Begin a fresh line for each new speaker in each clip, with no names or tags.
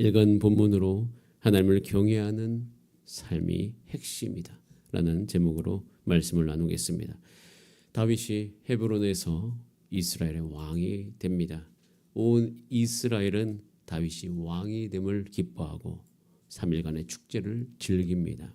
읽은 본문으로 하나님을 경외하는 삶이 핵심이다 라는 제목으로 말씀을 나누겠습니다. 다윗이 헤브론에서 이스라엘의 왕이 됩니다. 온 이스라엘은 다윗이 왕이 됨을 기뻐하고 3일간의 축제를 즐깁니다.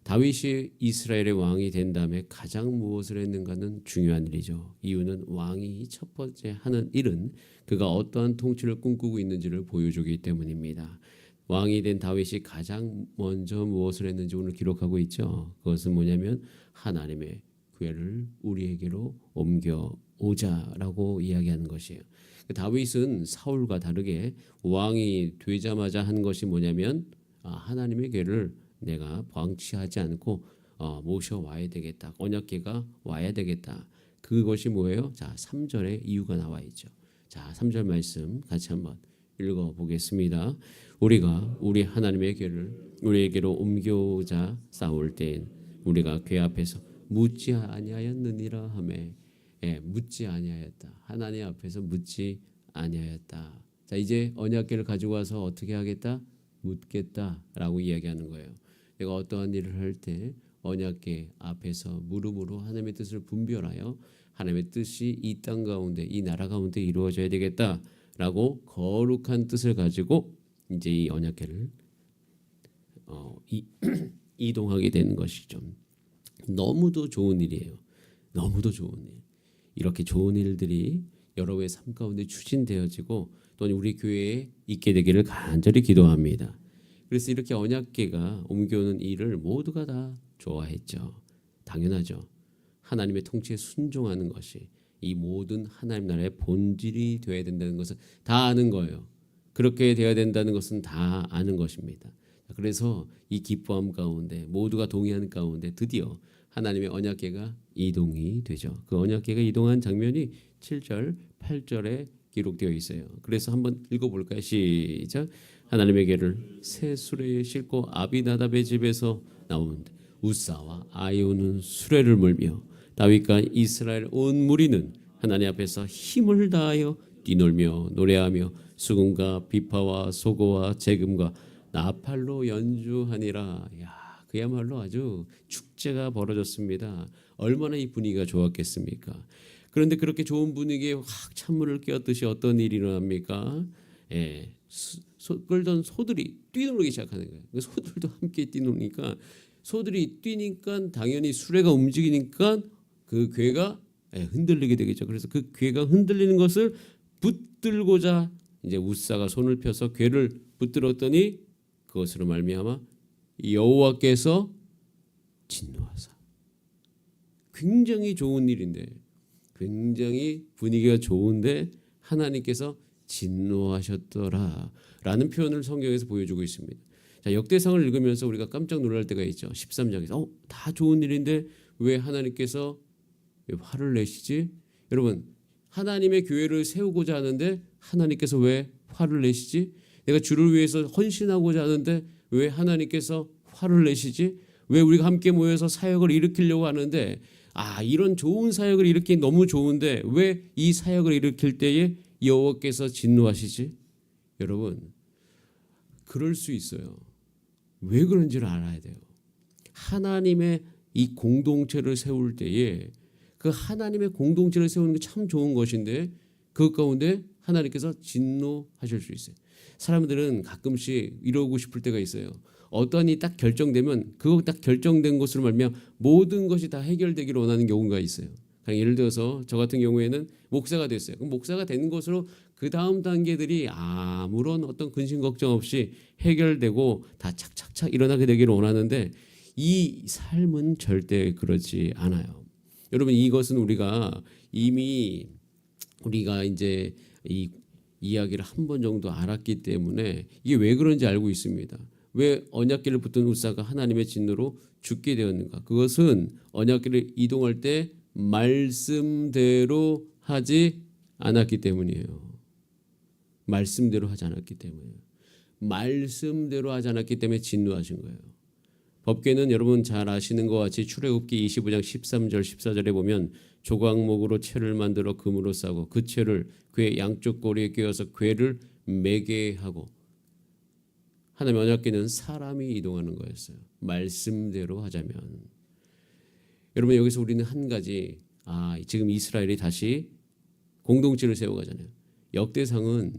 다윗이 이스라엘의 왕이 된 다음에 가장 무엇을 했는가는 중요한 일이죠. 이유는 왕이 첫 번째 하는 일은 그가 어떠한 통치를 꿈꾸고 있는지를 보여주기 때문입니다. 왕이 된 다윗이 가장 먼저 무엇을 했는지 오늘 기록하고 있죠. 그것은 뭐냐면 하나님의 궤를 우리에게로 옮겨오자라고 이야기하는 것이에요. 다윗은 사울과 다르게 왕이 되자마자 한 것이 뭐냐면 하나님의 궤를 내가 방치하지 않고 모셔와야 되겠다. 언약궤가 와야 되겠다. 그것이 뭐예요? 자, 3절에 이유가 나와 있죠. 자, 3절 말씀 같이 한번 읽어보겠습니다. 우리가 우리 하나님의 궤를 우리에게로 옮겨오자 싸울 때엔 우리가 궤 앞에서 묻지 아니하였느니라 하매, 묻지 아니하였다. 하나님 앞에서 묻지 아니하였다. 자, 이제 언약궤를 가지고 와서 어떻게 하겠다? 묻겠다라고 이야기하는 거예요. 내가 어떠한 일을 할 때 언약궤 앞에서 물음으로 하나님의 뜻을 분별하여 하나님의 뜻이 이 땅 가운데 이 나라 가운데 이루어져야 되겠다라고 거룩한 뜻을 가지고 이제 이 언약궤를 이동하게 되는 것이죠. 너무도 좋은 일이에요. 너무도 좋은 일. 이렇게 좋은 일들이 여러분의 삶 가운데 추진되어지고 또는 우리 교회에 있게 되기를 간절히 기도합니다. 그래서 이렇게 언약궤가 옮겨오는 일을 모두가 다 좋아했죠. 당연하죠. 하나님의 통치에 순종하는 것이 이 모든 하나님 나라의 본질이 되어야 된다는 것을 다 아는 거예요. 그렇게 되어야 된다는 것은 다 아는 것입니다. 그래서 이 기뻐함 가운데 모두가 동의하는 가운데 드디어 하나님의 언약궤가 이동이 되죠. 그 언약궤가 이동한 장면이 7절, 8절에 기록되어 있어요. 그래서 한번 읽어볼까요? 시작. 하나님의 궤를 새 수레에 싣고 아비나답의 집에서 나오는데 우사와 아이오는 수레를 몰며 다윗과 이스라엘 온 무리는 하나님 앞에서 힘을 다하여 뛰놀며 노래하며 수금과 비파와 소고와 제금과 나팔로 연주하니라. 야, 그야말로 아주 축제가 벌어졌습니다. 얼마나 이 분위기가 좋았겠습니까? 그런데 그렇게 좋은 분위기에 확 찬물을 끼얹듯이 어떤 일이 일어납니까? 끌던 소들이 뛰놀기 시작하는 거예요. 소들도 함께 뛰노니까 소들이 뛰니까 당연히 수레가 움직이니까 그 궤가 흔들리게 되겠죠. 그래서 그 궤가 흔들리는 것을 붙들고자 이제 우사가 손을 펴서 궤를 붙들었더니 그것으로 말미암아 여호와께서 진노하사. 굉장히 좋은 일인데, 굉장히 분위기가 좋은데 하나님께서 진노하셨더라라는 표현을 성경에서 보여주고 있습니다. 자, 역대상을 읽으면서 우리가 깜짝 놀랄 때가 있죠. 13장에서 다 좋은 일인데 왜 하나님께서 왜 화를 내시지? 여러분, 하나님의 교회를 세우고자 하는데 하나님께서 왜 화를 내시지? 내가 주를 위해서 헌신하고자 하는데 왜 하나님께서 화를 내시지? 왜 우리가 함께 모여서 사역을 일으키려고 하는데 이런 좋은 사역을 일으키기 너무 좋은데 왜 이 사역을 일으킬 때에 여호와께서 진노하시지? 여러분, 그럴 수 있어요. 왜 그런지를 알아야 돼요. 하나님의 이 공동체를 세울 때에 그 하나님의 공동체를 세우는 게 참 좋은 것인데 그 가운데 하나님께서 진노하실 수 있어요. 사람들은 가끔씩 이러고 싶을 때가 있어요. 어떤 일이 딱 결정되면 그거 딱 결정된 것으로 말미암아 모든 것이 다 해결되기를 원하는 경우가 있어요. 예를 들어서 저 같은 경우에는 목사가 됐어요. 그럼 목사가 된 것으로 그 다음 단계들이 아무런 어떤 근심 걱정 없이 해결되고 다 착착착 일어나게 되기를 원하는데 이 삶은 절대 그렇지 않아요. 여러분, 이것은 우리가 이미 이제 이 이야기를 한 번 정도 알았기 때문에 이게 왜 그런지 알고 있습니다. 왜 언약궤를 붙든 우사가 하나님의 진노로 죽게 되었는가? 그것은 언약궤를 이동할 때 말씀대로 하지 않았기 때문이에요. 말씀대로 하지 않았기 때문이에요. 말씀대로 하지 않았기 때문에 진노하신 거예요. 법궤는 여러분 잘 아시는 것 같이 출애굽기 25장 13절 14절에 보면 조각목으로 채를 만들어 금으로 싸고 그 채를 궤 양쪽 꼬리에 꿰어서 궤를 매게 하고 하나님의 언약궤는 사람이 이동하는 거였어요. 말씀대로 하자면. 여러분 여기서 우리는 한 가지 지금 이스라엘이 다시 공동체를 세워가잖아요. 역대상은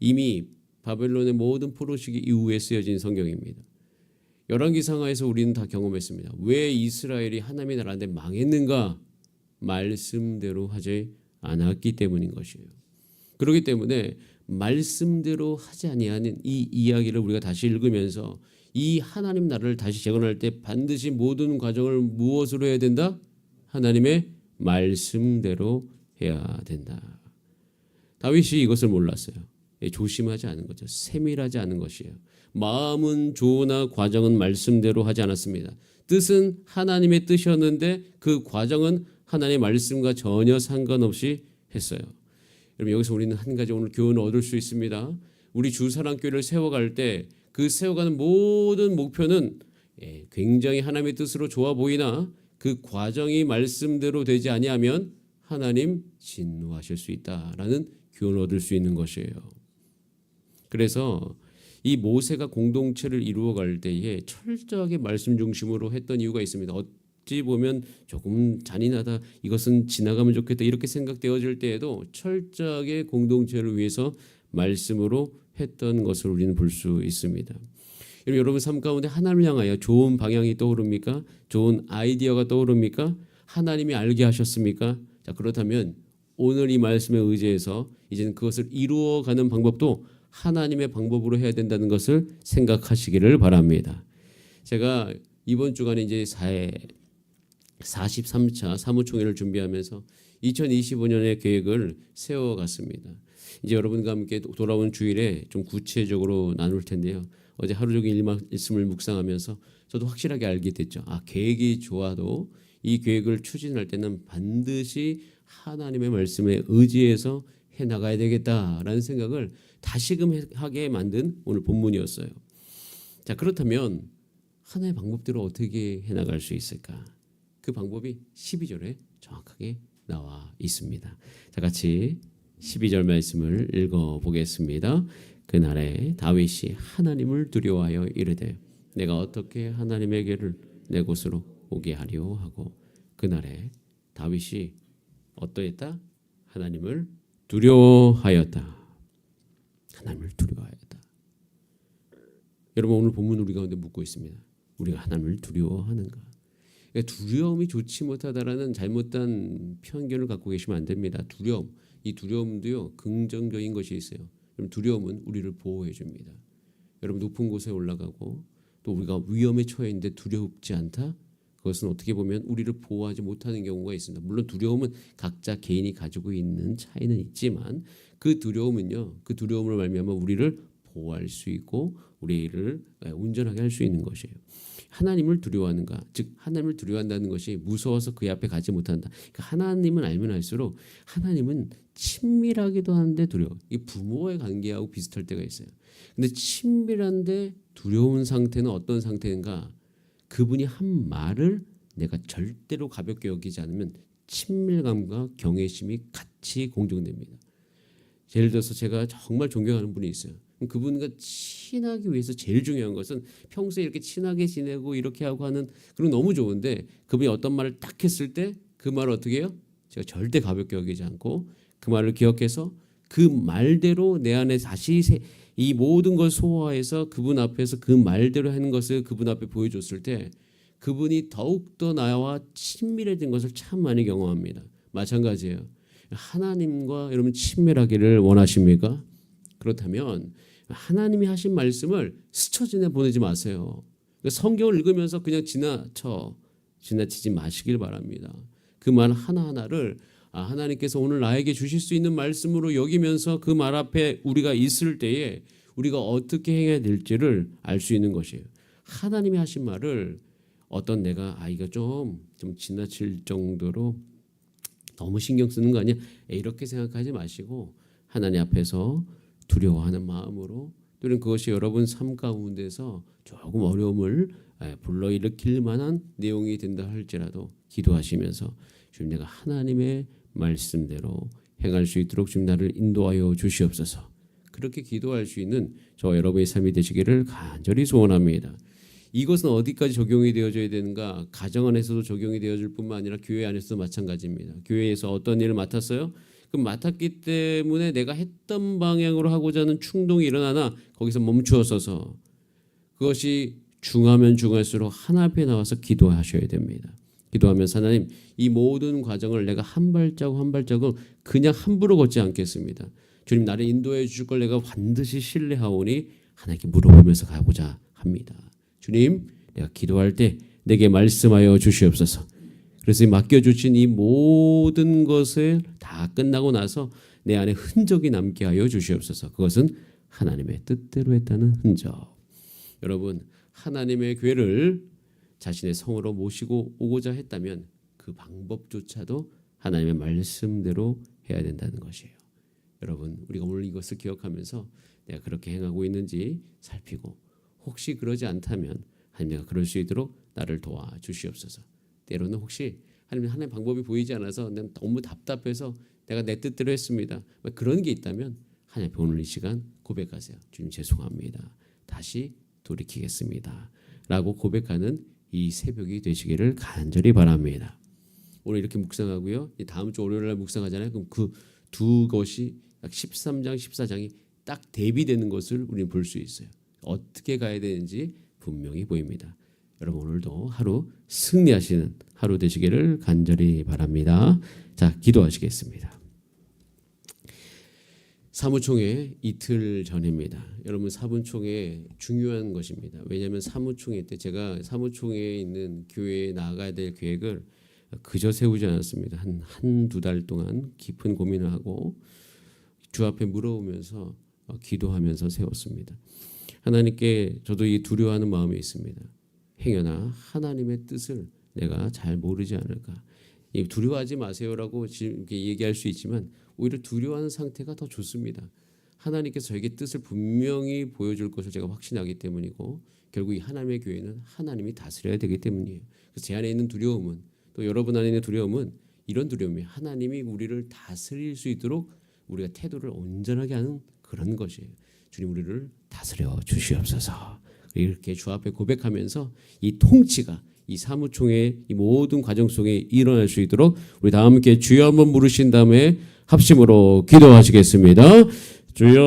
이미 바벨론의 모든 포로시기 이후에 쓰여진 성경입니다. 열왕기상하에서 우리는 다 경험했습니다. 왜 이스라엘이 하나님의 나라인데 망했는가? 말씀대로 하지 않았기 때문인 것이에요. 그렇기 때문에 말씀대로 하지 아니하는 이 이야기를 우리가 다시 읽으면서 이 하나님 나라를 다시 재건할 때 반드시 모든 과정을 무엇으로 해야 된다? 하나님의 말씀대로 해야 된다. 다윗이 이것을 몰랐어요. 조심하지 않은 거죠. 세밀하지 않은 것이에요. 마음은 좋으나 과정은 말씀대로 하지 않았습니다. 뜻은 하나님의 뜻이었는데 그 과정은 하나님의 말씀과 전혀 상관없이 했어요. 여러분 여기서 우리는 한 가지 오늘 교훈을 얻을 수 있습니다. 우리 주사랑교회를 세워갈 때 그 세워가는 모든 목표는 굉장히 하나님의 뜻으로 좋아 보이나 그 과정이 말씀대로 되지 아니하면 하나님 진노하실 수 있다라는 교훈을 얻을 수 있는 것이에요. 그래서 이 모세가 공동체를 이루어갈 때에 철저하게 말씀 중심으로 했던 이유가 있습니다. 어찌 보면 조금 잔인하다, 이것은 지나가면 좋겠다 이렇게 생각되어질 때에도 철저하게 공동체를 위해서 말씀으로 했던 것을 우리는 볼 수 있습니다. 여러분 삶 가운데 하나님을 향하여 좋은 방향이 떠오릅니까? 좋은 아이디어가 떠오릅니까? 하나님이 알게 하셨습니까? 자, 그렇다면 오늘 이 말씀에 의지해서 이제는 그것을 이루어가는 방법도 하나님의 방법으로 해야 된다는 것을 생각하시기를 바랍니다. 제가 이번 주간에 이제 43차 사무총회를 준비하면서 2025년의 계획을 세워갔습니다. 이제 여러분과 함께 돌아온 주일에 좀 구체적으로 나눌 텐데요. 어제 하루 종일 말씀을 묵상하면서 저도 확실하게 알게 됐죠. 계획이 좋아도 이 계획을 추진할 때는 반드시 하나님의 말씀에 의지해서 해나가야 되겠다라는 생각을 다시금 하게 만든 오늘 본문이었어요. 자, 그렇다면 하나의 방법대로 어떻게 해나갈 수 있을까? 그 방법이 12절에 정확하게 나와 있습니다. 자, 같이 12절 말씀을 읽어보겠습니다. 그날에 다윗이 하나님을 두려워하여 이르되 내가 어떻게 하나님에게를 내 곳으로 오게 하려 하고, 그날에 다윗이 어떠했다? 하나님을 두려워하였다. 하나님을 두려워하였다. 여러분 오늘 본문 우리 가운데 묻고 있습니다. 우리가 하나님을 두려워하는가? 그러니까 두려움이 좋지 못하다라는 잘못된 편견을 갖고 계시면 안 됩니다. 두려움, 이 두려움도요 긍정적인 것이 있어요. 여러분 두려움은 우리를 보호해 줍니다. 여러분 높은 곳에 올라가고 또 우리가 위험에 처해 있는데 두렵지 않다? 그것은 어떻게 보면 우리를 보호하지 못하는 경우가 있습니다. 물론 두려움은 각자 개인이 가지고 있는 차이는 있지만 그 두려움은요, 그 두려움을 말미암아 우리를 보호할 수 있고 우리를 온전하게 할 수 있는 것이에요. 하나님을 두려워하는가? 즉 하나님을 두려워한다는 것이 무서워서 그 앞에 가지 못한다. 그러니까 하나님은 알면 알수록 하나님은 친밀하기도 한데 두려워. 이 부모의 관계하고 비슷할 때가 있어요. 근데 친밀한데 두려운 상태는 어떤 상태인가? 그분이 한 말을 내가 절대로 가볍게 여기지 않으면 친밀감과 경외심이 같이 공존됩니다. 예를 들어서 제가 정말 존경하는 분이 있어요. 그분과 친하기 위해서 제일 중요한 것은 평소에 이렇게 친하게 지내고 이렇게 하고 하는 그런 너무 좋은데 그분이 어떤 말을 딱 했을 때 그 말을 어떻게 해요? 제가 절대 가볍게 여기지 않고 그 말을 기억해서 그 말대로 내 안에 다시 이 모든 걸 소화해서 그분 앞에서 그 말대로 하는 것을 그분 앞에 보여줬을 때 그분이 더욱더 나와 친밀해진 것을 참 많이 경험합니다. 마찬가지예요. 하나님과 여러분 친밀하기를 원하십니까? 그렇다면 하나님이 하신 말씀을 스쳐 지내 보내지 마세요. 성경을 읽으면서 그냥 지나치지 마시길 바랍니다. 그 말 하나하나를 하나님께서 오늘 나에게 주실 수 있는 말씀으로 여기면서 그 말 앞에 우리가 있을 때에 우리가 어떻게 행해야 될지를 알 수 있는 것이에요. 하나님이 하신 말을 어떤 내가 이거 좀 지나칠 정도로 너무 신경 쓰는 거 아니야? 이렇게 생각하지 마시고 하나님 앞에서 두려워하는 마음으로, 또는 그것이 여러분 삶 가운데서 조금 어려움을 불러일으킬 만한 내용이 된다 할지라도 기도하시면서 주님 내가 하나님의 말씀대로 행할 수 있도록 주님 나를 인도하여 주시옵소서. 그렇게 기도할 수 있는 저와 여러분의 삶이 되시기를 간절히 소원합니다. 이것은 어디까지 적용이 되어져야 되는가? 가정 안에서도 적용이 되어질 뿐만 아니라 교회 안에서도 마찬가지입니다. 교회에서 어떤 일을 맡았어요? 그 맡았기 때문에 내가 했던 방향으로 하고자 하는 충동이 일어나나 거기서 멈추어서서 그것이 중하면 중할수록 하나 앞에 나와서 기도하셔야 됩니다. 기도하면서 하나님, 이 모든 과정을 내가 한 발자국 한 발자국 그냥 함부로 걷지 않겠습니다. 주님, 나를 인도해 주실 걸 내가 반드시 신뢰하오니 하나님께 물어보면서 가고자 합니다. 주님, 내가 기도할 때 내게 말씀하여 주시옵소서. 그래서 맡겨주신 이 모든 것을 다 끝나고 나서 내 안에 흔적이 남게 하여 주시옵소서. 그것은 하나님의 뜻대로 했다는 흔적. 여러분, 하나님의 교회를 자신의 성으로 모시고 오고자 했다면 그 방법조차도 하나님의 말씀대로 해야 된다는 것이에요. 여러분, 우리가 오늘 이것을 기억하면서 내가 그렇게 행하고 있는지 살피고, 혹시 그러지 않다면 하나님, 내가 그럴 수 있도록 나를 도와주시옵소서. 때로는 혹시 하나님 방법이 보이지 않아서 내가 너무 답답해서 내가 내 뜻대로 했습니다. 그런 게 있다면 하나님, 오늘 이 시간 고백하세요. 주님, 죄송합니다. 다시 돌이키겠습니다. 라고 고백하는 이 새벽이 되시기를 간절히 바랍니다. 오늘 이렇게 묵상하고요. 다음 주 월요일 날 묵상하잖아요. 그럼 그 두 것이 약 13장, 14장이 딱 대비되는 것을 우리는 볼 수 있어요. 어떻게 가야 되는지 분명히 보입니다. 여러분, 오늘도 하루 승리하시는 하루 되시기를 간절히 바랍니다. 자, 기도하시겠습니다. 사무총회 이틀 전입니다. 여러분, 사무총회 중요한 것입니다. 왜냐하면 사무총회 때 제가 사무총회에 있는 교회에 나가야 될 계획을 그저 세우지 않았습니다. 한두 달 동안 깊은 고민을 하고 주 앞에 물어오면서 기도하면서 세웠습니다. 하나님께 저도 이 두려워하는 마음이 있습니다. 행여나 하나님의 뜻을 내가 잘 모르지 않을까. 두려워하지 마세요라고 지금 얘기할 수 있지만 오히려 두려워하는 상태가 더 좋습니다. 하나님께서 저에게 뜻을 분명히 보여줄 것을 제가 확신하기 때문이고, 결국 이 하나님의 교회는 하나님이 다스려야 되기 때문이에요. 그래서 제 안에 있는 두려움은, 또 여러분 안에 있는 두려움은 이런 두려움이에요. 하나님이 우리를 다스릴 수 있도록 우리가 태도를 온전하게 하는 그런 것이에요. 주님, 우리를 다스려 주시옵소서. 이렇게 주 앞에 고백하면서 이 통치가 이 사무총회 이 모든 과정 속에 일어날 수 있도록 우리 다 함께 주여 한번 부르신 다음에 합심으로 기도하시겠습니다. 주여.